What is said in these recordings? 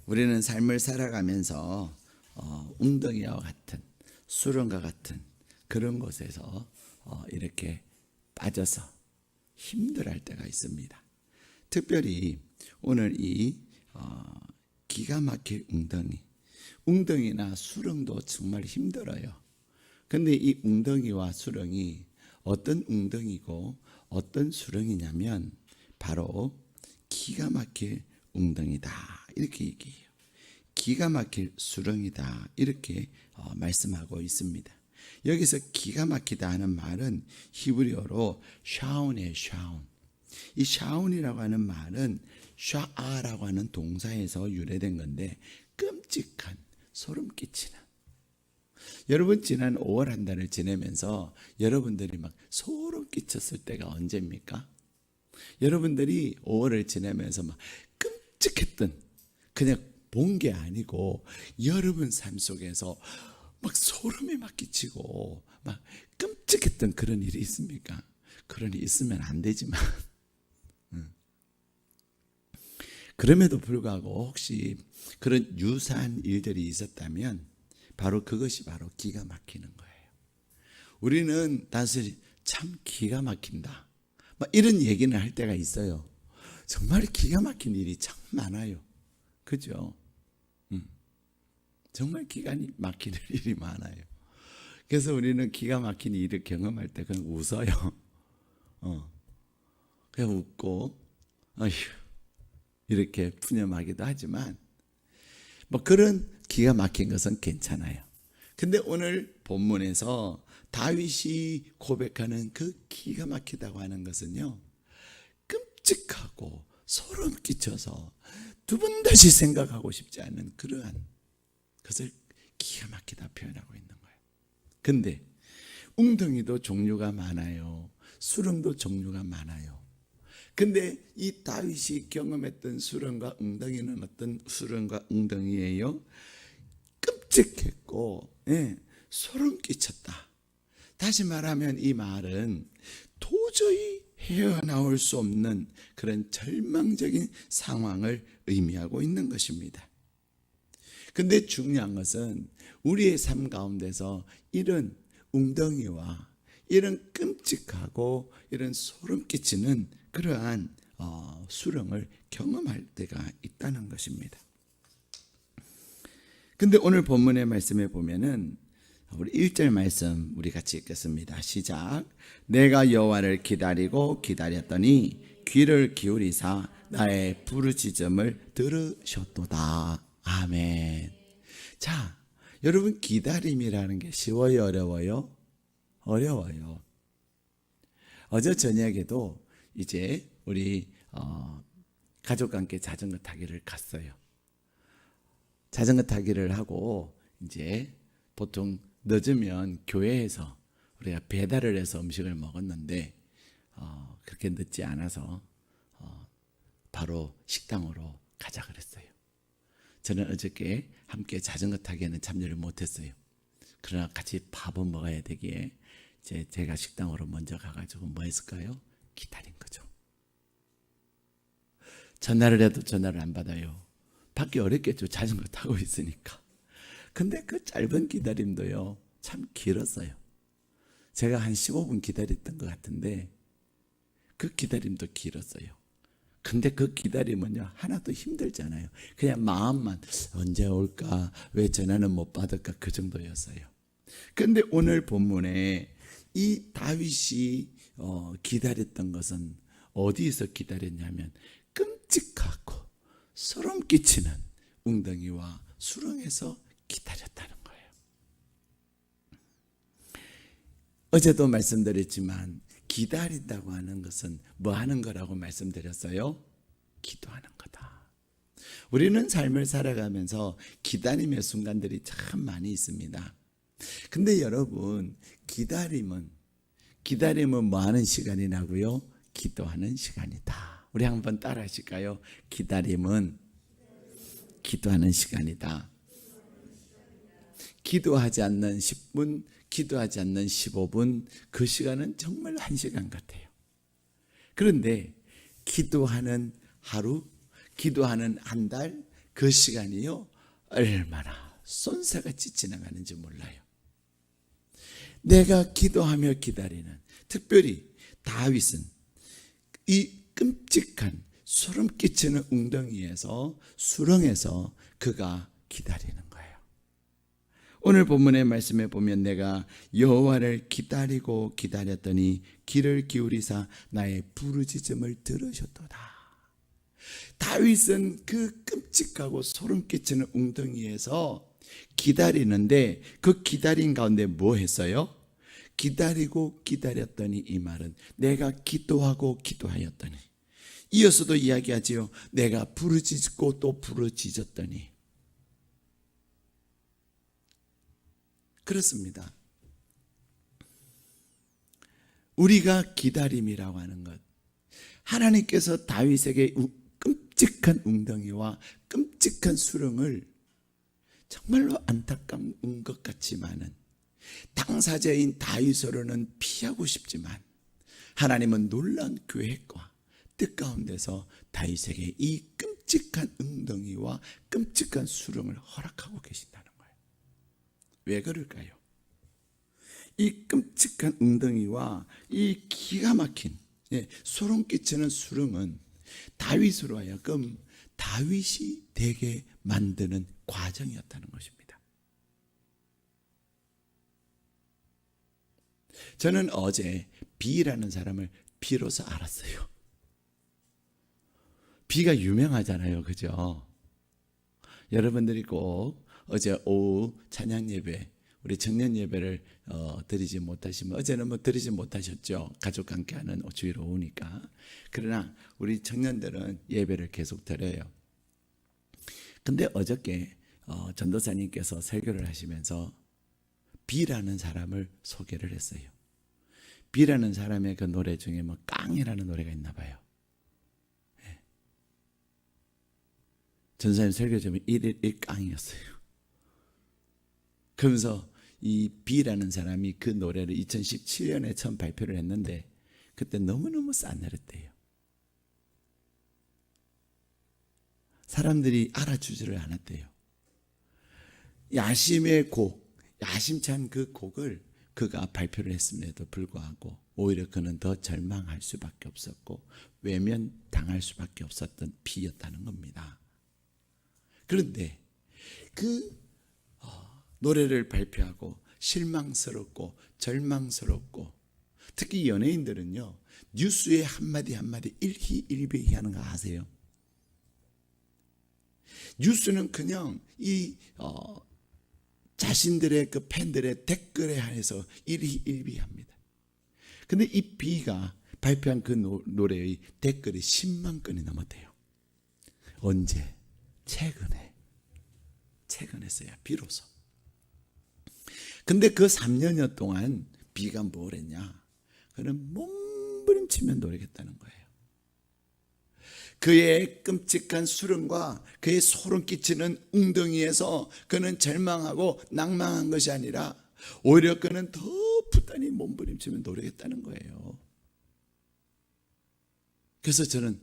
우리는 삶을 살아가면서 웅덩이와 같은 수렁과 같은 그런 곳에서 이렇게 빠져서 힘들어할 때가 있습니다. 특별히 오늘 이 기가 막힐 웅덩이나 수렁도 정말 힘들어요. 근데 이 웅덩이와 수렁이 어떤 웅덩이고 어떤 수렁이냐면 바로 기가 막힐 웅덩이다 이렇게 얘기해요. 기가 막힐 수렁이다 이렇게 말씀하고 있습니다. 여기서 기가 막히다 하는 말은 히브리어로 샤운이에요. 샤운. 이 샤운이라고 하는 말은 샤아라고 하는 동사에서 유래된 건데 끔찍한 소름 끼치는. 여러분 지난 5월 한 달을 지내면서 여러분들이 막 소름 끼쳤을 때가 언제입니까? 여러분들이 5월을 지내면서 막 끔찍했던 그냥 본 게 아니고 여러분 삶 속에서 막 소름이 막 끼치고 막 끔찍했던 그런 일이 있습니까? 그런 일이 있으면 안 되지만 그럼에도 불구하고 혹시 그런 유사한 일들이 있었다면 바로 그것이 바로 기가 막히는 거예요. 우리는 단순히 참 기가 막힌다 막 이런 얘기는 할 때가 있어요. 정말 기가 막힌 일이 참 많아요. 그죠? 정말 기가 막히는 일이 많아요. 그래서 우리는 기가 막힌 일을 경험할 때 그냥 웃어요. 그냥 웃고 어휴 이렇게 푸념하기도 하지만 뭐 그런 기가 막힌 것은 괜찮아요. 근데 오늘 본문에서 다윗이 고백하는 그 기가 막히다고 하는 것은요, 끔찍하고 소름 끼쳐서 두 번 다시 생각하고 싶지 않은 그러한 것을 기가 막히다 표현하고 있는 거예요. 근데 웅덩이도 종류가 많아요. 수렁도 종류가 많아요. 근데 이 다윗이 경험했던 수렁과 웅덩이는 어떤 수렁과 웅덩이예요? 끔찍했고 소름 끼쳤다. 다시 말하면 이 말은 도저히 헤어나올 수 없는 그런 절망적인 상황을 의미하고 있는 것입니다. 근데 중요한 것은 우리의 삶 가운데서 이런 웅덩이와 이런 끔찍하고 이런 소름 끼치는 그러한 수렁을 경험할 때가 있다는 것입니다. 근데 오늘 본문의 말씀에 보면은 우리 1절 말씀 우리 같이 읽겠습니다. 시작. 내가 여호와를 기다리고 기다렸더니 귀를 기울이사 나의 부르짖음을 들으셨도다. 아멘. 자, 여러분 기다림이라는 게 쉬워요, 어려워요? 어려워요. 어제 저녁에도 이제 우리 가족과 함께 자전거 타기를 갔어요. 자전거 타기를 하고 이제 보통 늦으면 교회에서 우리가 배달을 해서 음식을 먹었는데 그렇게 늦지 않아서 바로 식당으로 가자 그랬어요. 저는 어저께 함께 자전거 타기에는 참여를 못했어요. 그러나 같이 밥은 먹어야 되기에 이제 제가 식당으로 먼저 가가지고 뭐 했을까요? 기다린 거죠. 전화를 해도 전화를 안 받아요. 받기 어렵겠죠. 자전거 타고 있으니까. 근데 그 짧은 기다림도요 참 길었어요. 제가 한 15분 기다렸던 것 같은데 그 기다림도 길었어요. 근데 그 기다림은요 하나도 힘들잖아요. 그냥 마음만 언제 올까, 왜 전화는 못 받을까, 그 정도였어요. 근데 오늘 본문에 이 다윗이 기다렸던 것은 어디에서 기다렸냐면 끔찍하고 소름 끼치는 웅덩이와 수렁에서 기다렸다는 거예요. 어제도 말씀드렸지만 기다린다고 하는 것은 뭐 하는 거라고 말씀드렸어요? 기도하는 거다. 우리는 삶을 살아가면서 기다림의 순간들이 참 많이 있습니다. 근데 여러분 기다림은 뭐 하는 시간이라고요? 기도하는 시간이다. 우리 한번 따라 하실까요? 기다림은 기도하는 시간이다. 기도하지 않는 10분, 기도하지 않는 15분, 그 시간은 정말 1시간 같아요. 그런데 기도하는 하루, 기도하는 한 달, 그 시간이요 얼마나 쏜새같이 지나가는지 몰라요. 내가 기도하며 기다리는, 특별히 다윗은 이 끔찍한 소름 끼치는 웅덩이에서, 수렁에서 그가 기다리는 거예요. 오늘 본문의 말씀에 보면 내가 여호와를 기다리고 기다렸더니 귀를 기울이사 나의 부르짖음을 들으셨도다. 다윗은 그 끔찍하고 소름 끼치는 웅덩이에서 기다리는데, 그 기다린 가운데 뭐 했어요? 기다리고 기다렸더니, 이 말은 내가 기도하고 기도하였더니, 이어서도 이야기하지요. 내가 부르짖고 또 부르짖었더니. 그렇습니다. 우리가 기다림이라고 하는 것, 하나님께서 다윗에게 끔찍한 웅덩이와 끔찍한 수렁을 정말로 안타까운 것 같지만은, 당사자인 다윗으로는 피하고 싶지만, 하나님은 놀라운 계획과 뜻 가운데서 다윗에게 이 끔찍한 웅덩이와 끔찍한 수렁을 허락하고 계신다는 거예요. 왜 그럴까요? 이 끔찍한 웅덩이와 이 기가 막힌 소름 끼치는 수렁은 다윗으로 하여금 다윗이 되게 만드는 과정이었다는 것입니다. 저는 어제 비라는 사람을 비로소 알았어요. 비가 유명하잖아요, 그죠? 여러분들이 꼭 어제 오후 찬양 예배, 우리 청년 예배를 드리지 못하시면, 어제는 뭐 드리지 못하셨죠, 가족과 함께하는 주일 오후니까. 그러나 우리 청년들은 예배를 계속 드려요. 근데 어저께 전도사님께서 설교를 하시면서 비라는 사람을 소개를 했어요. 비라는 사람의 그 노래 중에 뭐 깡이라는 노래가 있나 봐요. 네. 전도사님 설교 중에 1일 1깡이었어요. 그러면서 이 비라는 사람이 그 노래를 2017년에 처음 발표를 했는데, 그때 너무너무 싸늘했대요. 사람들이 알아주지를 않았대요. 야심의 곡, 야심찬 그 곡을 그가 발표를 했음에도 불구하고 오히려 그는 더 절망할 수밖에 없었고 외면당할 수밖에 없었던 비였다는 겁니다. 그런데 그 노래를 발표하고 실망스럽고 절망스럽고, 특히 연예인들은요 뉴스에 한마디 한마디 일희일비하는 거 아세요? 뉴스는 그냥 이 자신들의 그 팬들의 댓글에 한해서 일희일비합니다. 근데 이 비가 발표한 그 노래의 댓글이 10만 건이 넘었대요. 언제? 최근에서야 비로소. 근데 그 3년여 동안 비가 뭘 했냐? 그는 몸부림치며 노력했다는 거예요. 그의 끔찍한 수렁과 그의 소름 끼치는 웅덩이에서 그는 절망하고 낭망한 것이 아니라 오히려 그는 더 부단히 몸부림치며 노력했다는 거예요. 그래서 저는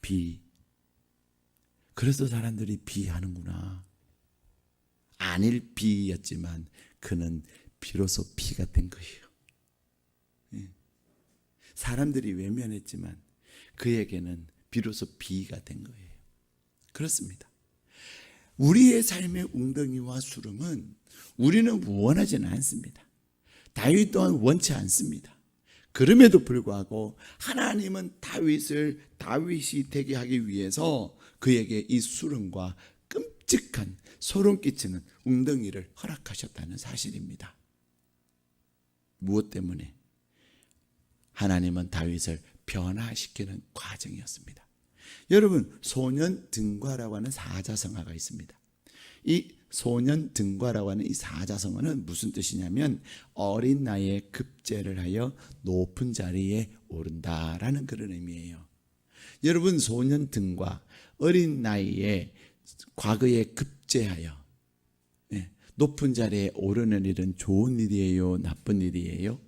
비, 그래서 사람들이 비하는구나. 아닐 비였지만 그는 비로소 비가 된 거예요. 사람들이 외면했지만 그에게는 비로소 비가 된 거예요. 그렇습니다. 우리의 삶의 웅덩이와 수렁은 우리는 원하지는 않습니다. 다윗 또한 원치 않습니다. 그럼에도 불구하고 하나님은 다윗이 되게 하기 위해서 그에게 이 수렁과 끔찍한 소름 끼치는 웅덩이를 허락하셨다는 사실입니다. 무엇 때문에? 하나님은 다윗을 변화시키는 과정이었습니다. 여러분, 소년 등과라고 하는 사자성어가 있습니다. 이 소년 등과라고 하는 이 사자성어는 무슨 뜻이냐면 어린 나이에 급제를 하여 높은 자리에 오른다라는 그런 의미예요. 여러분, 소년 등과 어린 나이에 과거에 급제하여 높은 자리에 오르는 일은 좋은 일이에요, 나쁜 일이에요?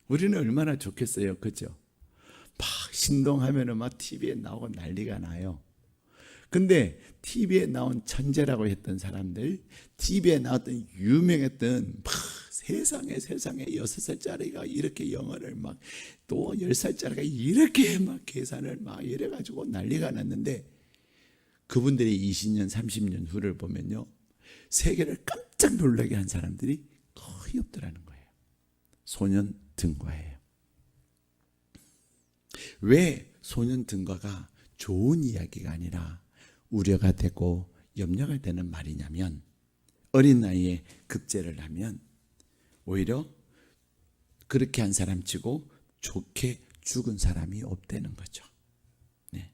우리는 얼마나 좋겠어요, 그죠? 막 신동하면은 막 TV에 나오고 난리가 나요. 근데 TV에 나온 천재라고 했던 사람들, TV에 나왔던 유명했던 세상에 6살짜리가 이렇게 영어를 막, 또 10살짜리가 이렇게 막 계산을 막 이래가지고 난리가 났는데, 그분들이 20년 30년 후를 보면요, 세계를 깜짝 놀라게 한 사람들이 거의 없더라는 거예요. 소년 등과예요. 왜 소년 등과가 좋은 이야기가 아니라 우려가 되고 염려가 되는 말이냐면, 어린 나이에 급제를 하면 오히려 그렇게 한 사람 치고 좋게 죽은 사람이 없다는 거죠. 네.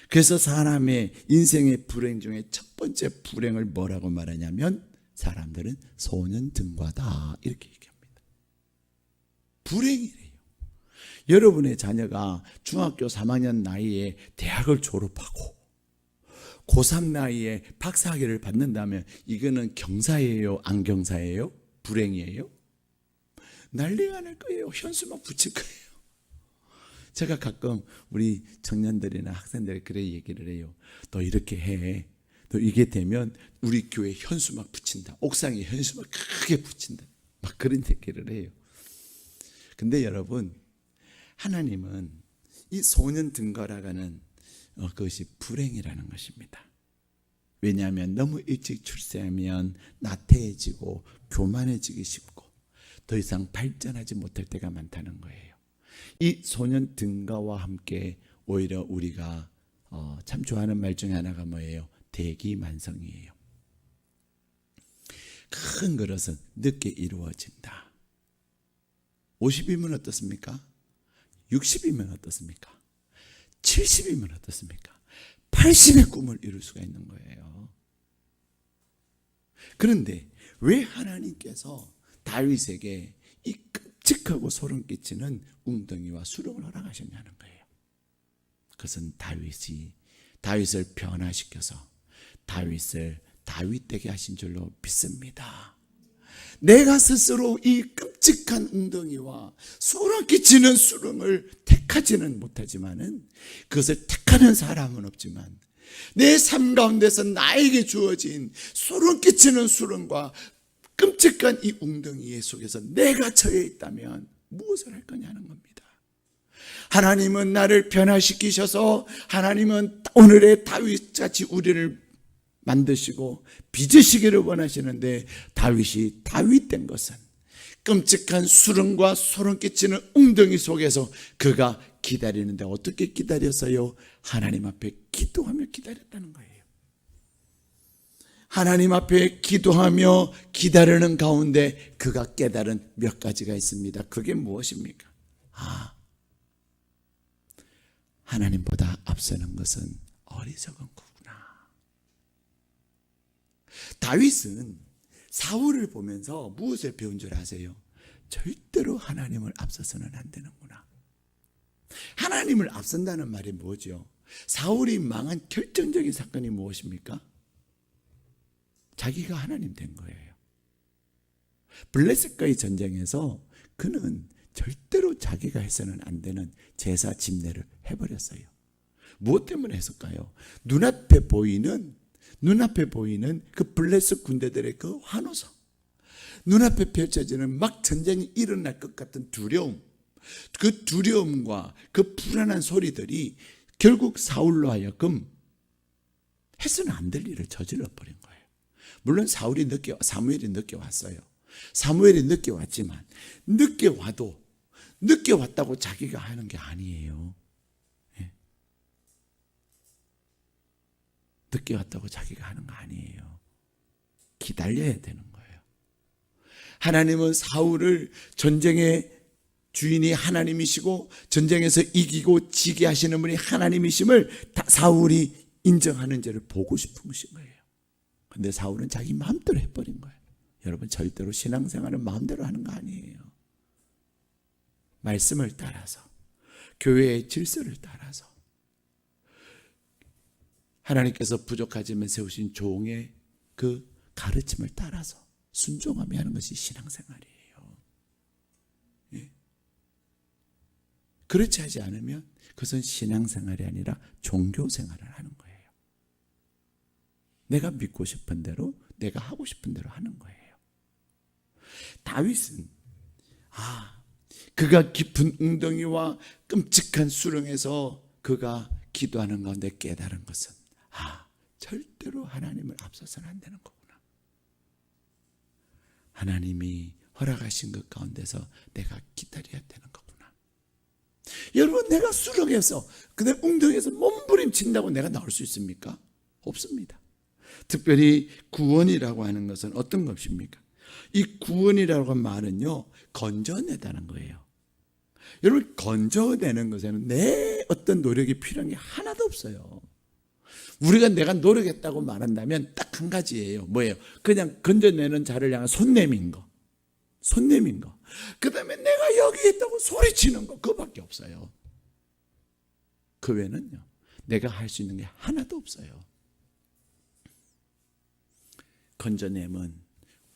그래서 사람의 인생의 불행 중에 첫 번째 불행을 뭐라고 말하냐면, 사람들은 소년 등과다 이렇게 얘기합니다. 불행이래요. 여러분의 자녀가 중학교 3학년 나이에 대학을 졸업하고 고3 나이에 박사학위를 받는다면 이거는 경사예요? 안 경사예요? 불행이에요? 난리가 날 거예요. 현수막 붙일 거예요. 제가 가끔 우리 청년들이나 학생들 그래 얘기를 해요. 너 이렇게 해. 너 이게 되면 우리 교회 현수막 붙인다. 옥상에 현수막 크게 붙인다. 막 그런 얘기를 해요. 근데 여러분, 하나님은 이 소년 등거라고 하는 그것이 불행이라는 것입니다. 왜냐하면 너무 일찍 출세하면 나태해지고 교만해지기 쉽고 더 이상 발전하지 못할 때가 많다는 거예요. 이 소년 등가와 함께 오히려 우리가 참 좋아하는 말 중에 하나가 뭐예요? 대기만성이에요. 큰 그릇은 늦게 이루어진다. 50이면 어떻습니까? 60이면 어떻습니까? 70이면 어떻습니까? 80의 꿈을 이룰 수가 있는 거예요. 그런데 왜 하나님께서 다윗에게 이 끔찍하고 소름 끼치는 웅덩이와 수렁을 허락하셨냐는 거예요. 그것은 다윗을 변화시켜서 다윗을 다윗되게 하신 줄로 믿습니다. 내가 스스로 이 끔찍한 웅덩이와 소름 끼치는 수렁을 택하지는 못하지만은, 그것을 택하는 사람은 없지만, 내 삶 가운데서 나에게 주어진 소름 끼치는 수렁과 끔찍한 이 웅덩이 속에서 내가 처해 있다면 무엇을 할 거냐는 겁니다. 하나님은 나를 변화시키셔서, 하나님은 오늘의 다윗같이 우리를 만드시고 빚으시기를 원하시는데, 다윗이 다윗된 것은 끔찍한 수렁과 소름 끼치는 웅덩이 속에서 그가 기다리는데 어떻게 기다렸어요? 하나님 앞에 기도하며 기다렸다는 거예요. 하나님 앞에 기도하며 기다리는 가운데 그가 깨달은 몇 가지가 있습니다. 그게 무엇입니까? 하나님보다 앞서는 것은 어리석은 거구나. 다윗은 사울을 보면서 무엇을 배운 줄 아세요? 절대로 하나님을 앞서서는 안 되는구나. 하나님을 앞선다는 말이 뭐죠? 사울이 망한 결정적인 사건이 무엇입니까? 자기가 하나님 된 거예요. 블레셋과의 전쟁에서 그는 절대로 자기가 해서는 안 되는 제사 집례를 해버렸어요. 무엇 때문에 했을까요? 눈앞에 보이는 그 블레셋 군대들의 그 환호성, 눈앞에 펼쳐지는 막 전쟁이 일어날 것 같은 두려움, 그 두려움과 그 불안한 소리들이 결국 사울로 하여금 해서는 안 될 일을 저질러 버린 거예요. 물론 사무엘이 늦게 왔어요. 사무엘이 늦게 왔지만, 늦게 왔다고 자기가 하는 게 아니에요. 늦게 왔다고 자기가 하는 거 아니에요. 기다려야 되는 거예요. 하나님은 사울을 전쟁의 주인이 하나님이시고 전쟁에서 이기고 지게 하시는 분이 하나님이심을 사울이 인정하는 죄를 보고 싶은 것인 거예요. 그런데 사울은 자기 마음대로 해버린 거예요. 여러분, 절대로 신앙생활은 마음대로 하는 거 아니에요. 말씀을 따라서, 교회의 질서를 따라서, 하나님께서 부족하지만 세우신 종의 그 가르침을 따라서 순종하며 하는 것이 신앙생활이에요. 예. 그렇지 하지 않으면 그것은 신앙생활이 아니라 종교생활을 하는 거예요. 내가 믿고 싶은 대로, 내가 하고 싶은 대로 하는 거예요. 다윗은 그가 깊은 웅덩이와 끔찍한 수렁에서 그가 기도하는 가운데 깨달은 것은 절대로 하나님을 앞서서는 안 되는 거구나. 하나님이 허락하신 것 가운데서 내가 기다려야 되는 거구나. 여러분, 내가 수렁에서 그다음 웅덩이에서 몸부림친다고 내가 나올 수 있습니까? 없습니다. 특별히 구원이라고 하는 것은 어떤 것입니까? 이 구원이라고 하는 말은요, 건져내다는 거예요. 여러분, 건져내는 것에는 내 어떤 노력이 필요한 게 하나도 없어요. 우리가 내가 노력했다고 말한다면 딱 한 가지예요. 뭐예요? 그냥 건져내는 자를 향한 손내민 거. 그 다음에 내가 여기 있다고 소리치는 거. 그거밖에 없어요. 그 외에는요, 내가 할 수 있는 게 하나도 없어요. 건져내면,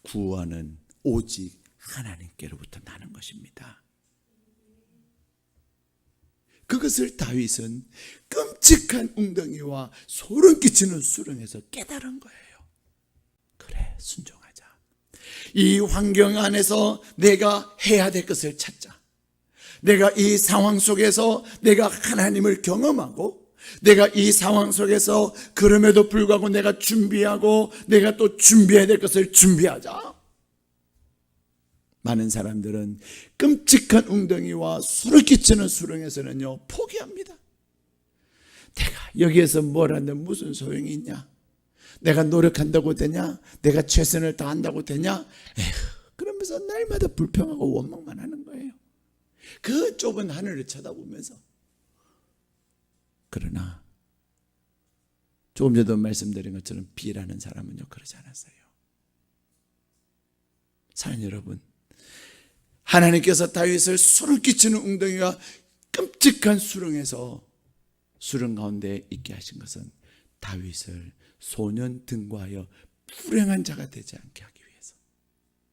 구원은 오직 하나님께로부터 나는 것입니다. 그것을 다윗은 끔찍한 웅덩이와 소름 끼치는 수렁에서 깨달은 거예요. 그래, 순종하자. 이 환경 안에서 내가 해야 될 것을 찾자. 내가 이 상황 속에서 내가 하나님을 경험하고, 내가 이 상황 속에서 그럼에도 불구하고 내가 준비하고, 내가 또 준비해야 될 것을 준비하자. 많은 사람들은 끔찍한 웅덩이와 술을 끼치는 수렁에서는요, 포기합니다. 내가 여기에서 뭘 하는데 무슨 소용이 있냐? 내가 노력한다고 되냐? 내가 최선을 다한다고 되냐? 그러면서 날마다 불평하고 원망만 하는 거예요. 그 좁은 하늘을 쳐다보면서. 그러나 조금 전에도 말씀드린 것처럼 B라는 사람은요, 그러지 않았어요. 사랑하는 여러분, 하나님께서 다윗을 술을 끼치는 웅덩이와 끔찍한 수렁에서, 수렁 가운데 있게 하신 것은 다윗을 소년 등과하여 불행한 자가 되지 않게 하기 위해서.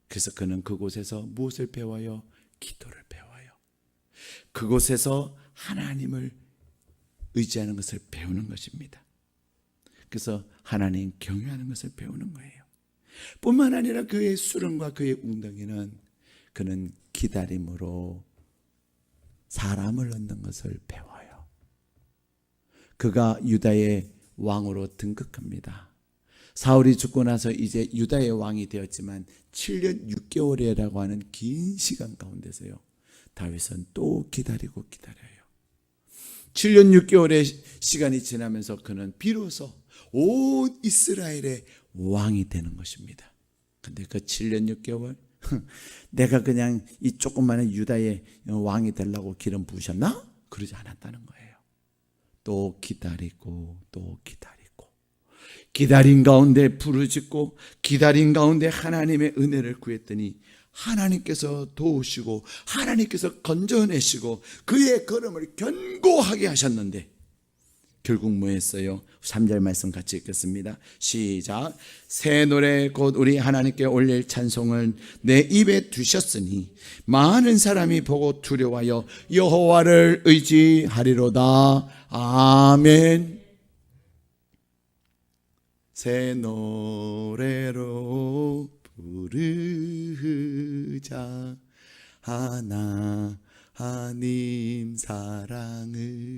그래서 그는 그곳에서 무엇을 배워요? 기도를 배워요. 그곳에서 하나님을 의지하는 것을 배우는 것입니다. 그래서 하나님 경외하는 것을 배우는 거예요. 뿐만 아니라 그의 수렁과 그의 웅덩이는 그는 기다림으로 사람을 얻는 것을 배워요. 그가 유다의 왕으로 등극합니다. 사울이 죽고 나서 이제 유다의 왕이 되었지만 7년 6개월이라고 하는 긴 시간 가운데서요, 다윗은 또 기다리고 기다려요. 7년 6개월의 시간이 지나면서 그는 비로소 온 이스라엘의 왕이 되는 것입니다. 근데 그 7년 6개월 내가 그냥 이 조그마한 유다의 왕이 되려고 기름 부으셨나? 그러지 않았다는 거예요. 또 기다리고 또 기다리고, 기다린 가운데 부르짖고, 기다린 가운데 하나님의 은혜를 구했더니 하나님께서 도우시고 하나님께서 건져내시고 그의 걸음을 견고하게 하셨는데 결국 뭐 했어요? 3절 말씀 같이 읽겠습니다. 시작. 새 노래 곧 우리 하나님께 올릴 찬송을 내 입에 두셨으니 많은 사람이 보고 두려워하여 여호와를 의지하리로다. 아멘. 새 노래로 부르자 하나님 사랑을.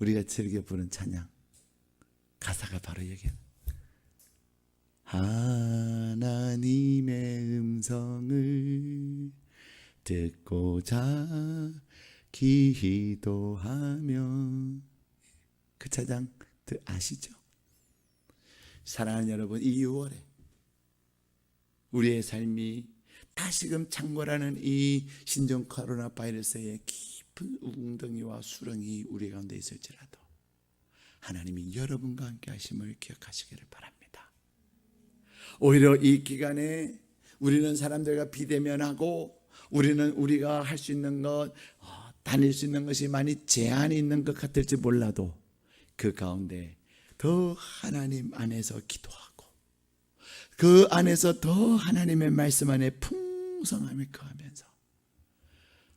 우리가 즐겨 부른 찬양 가사가 바로 여기에 하나님의 음성을 듣고자 기도하며. 그 찬양 아시죠? 사랑하는 여러분, 이 6월에 우리의 삶이 다시금 창궐하는 이 신종 코로나 바이러스의 깊은 웅덩이와 수렁이 우리 가운데 있을지라도 하나님이 여러분과 함께 하심을 기억하시기를 바랍니다. 오히려 이 기간에 우리는 사람들과 비대면하고 우리는 우리가 할 수 있는 것, 다닐 수 있는 것이 많이 제한이 있는 것 같을지 몰라도 그 가운데 더 하나님 안에서 기도하고 그 안에서 더 하나님의 말씀 안에 풍성함을 거하면서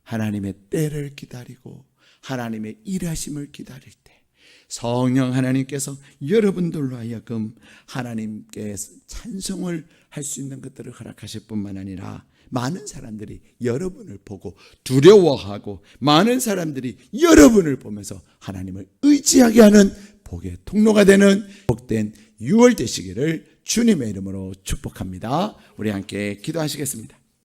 하나님의 때를 기다리고 하나님의 일하심을 기다릴 때 성령 하나님께서 여러분들로 하여금 하나님께 찬송을 할 수 있는 것들을 허락하실 뿐만 아니라 많은 사람들이 여러분을 보고 두려워하고 많은 사람들이 여러분을 보면서 하나님을 의지하게 하는 복의 통로가 되는 복된 6월 되시기를 주님의 이름으로 축복합니다. 우리 함께 기도하시겠습니다.